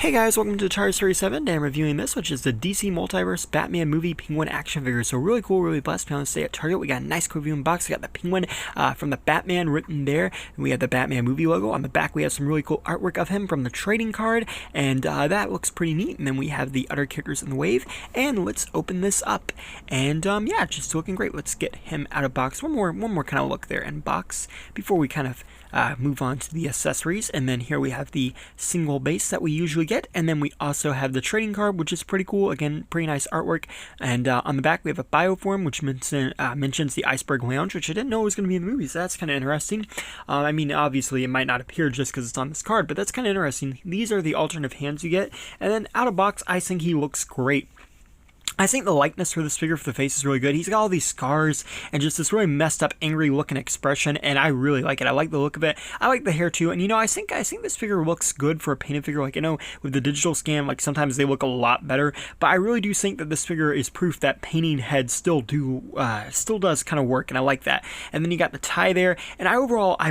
Hey guys, welcome to Chart 37. Today I'm reviewing this, which is the DC Multiverse Batman movie Penguin action figure. So really cool, really blessed. We're stay at Target. We got a nice review box. We got the Penguin from the Batman written there, and we have the Batman movie logo on the back. We have some really cool artwork of him from the trading card, and that looks pretty neat. And then we have the other characters in the wave. And let's open this up. And yeah, just looking great. Let's get him out of box. One more kind of look there in box before we kind of move on to the accessories. And then here we have the single base that we usually get, and then we also have the trading card, which is pretty cool. Again, pretty nice artwork. And on the back we have a bioform, which mentions the Iceberg Lounge, which I didn't know was going to be in the movie, so that's kind of interesting. I mean, obviously it might not appear just because it's on this card, but that's kind of interesting. These are the alternative hands you get, and then out of box I think he looks great. I think the likeness for this figure for the face is really good. He's got all these scars and just this really messed up, angry looking expression, and I really like it. I like the look of it. I like the hair too, and you know, I think this figure looks good for a painted figure. Like, I know with the digital scan, like sometimes they look a lot better, but I really do think that this figure is proof that painting heads still does kind of work, and I like that. And then you got the tie there, and I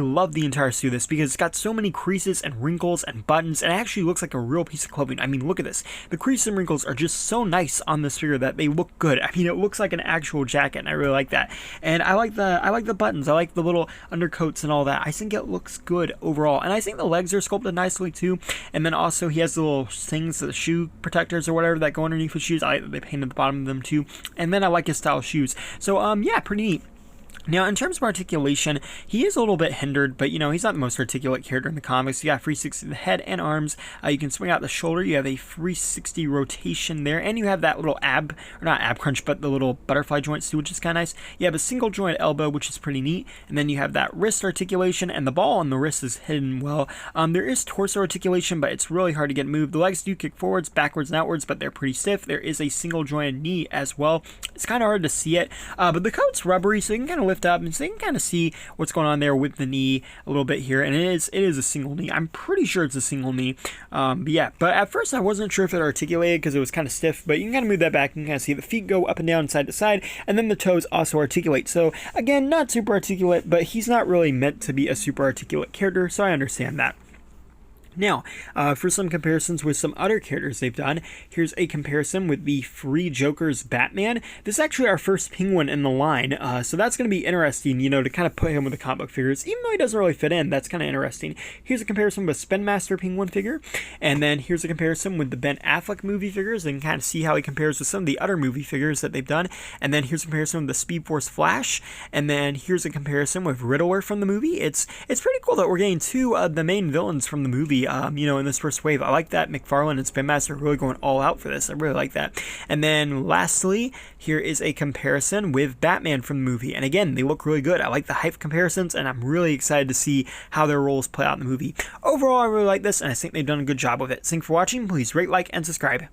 love the entire suit of this because it's got so many creases and wrinkles and buttons, and it actually looks like a real piece of clothing. I mean, look at this. The creases and wrinkles are just so nice on this figure that they look good. I mean, it looks like an actual jacket, and I really like that. And I like the buttons. I like the little undercoats and all that. I think it looks good overall, and I think the legs are sculpted nicely too. And then also he has the little things, the shoe protectors or whatever that go underneath his shoes. I like that they painted the bottom of them too. And then I like his style of shoes. So yeah, pretty neat. Now, in terms of articulation, he is a little bit hindered, but, you know, he's not the most articulate character in the comics. You got 360 the head and arms. You can swing out the shoulder. You have a 360 rotation there, and you have that little not ab crunch, but the little butterfly joints too, which is kind of nice. You have a single joint elbow, which is pretty neat, and then you have that wrist articulation, and the ball on the wrist is hidden well. There is torso articulation, but it's really hard to get moved. The legs do kick forwards, backwards, and outwards, but they're pretty stiff. There is a single jointed knee as well. It's kind of hard to see it, but the coat's rubbery, so you can kind of lift up, and so you can kind of see what's going on there with the knee a little bit here, and it is a single knee. I'm pretty sure it's a single knee, but yeah. But at first I wasn't sure if it articulated because it was kind of stiff, but you can kind of move that back. You can kind of see the feet go up and down, side to side, and then the toes also articulate. So again, not super articulate, but he's not really meant to be a super articulate character, so I understand that. Now, for some comparisons with some other characters they've done, here's a comparison with the Free Joker's Batman. This is actually our first Penguin in the line, so that's going to be interesting, you know, to kind of put him with the comic book figures. Even though he doesn't really fit in, that's kind of interesting. Here's a comparison with Spin Master Penguin figure, and then here's a comparison with the Ben Affleck movie figures, and kind of see how he compares with some of the other movie figures that they've done. And then here's a comparison with the Speed Force Flash, and then here's a comparison with Riddler from the movie. It's pretty cool that we're getting two of the main villains from the movie, you know, in this first wave. I like that Mcfarlane and Spin Master are really going all out for this. I really like that. And then lastly, here is a comparison with Batman from the movie. And again, they look really good. I like the height comparisons, and I'm really excited to see how their roles play out in the movie. Overall, I really like this, and I think they've done a good job with it. Thanks for watching. Please rate, like, and subscribe.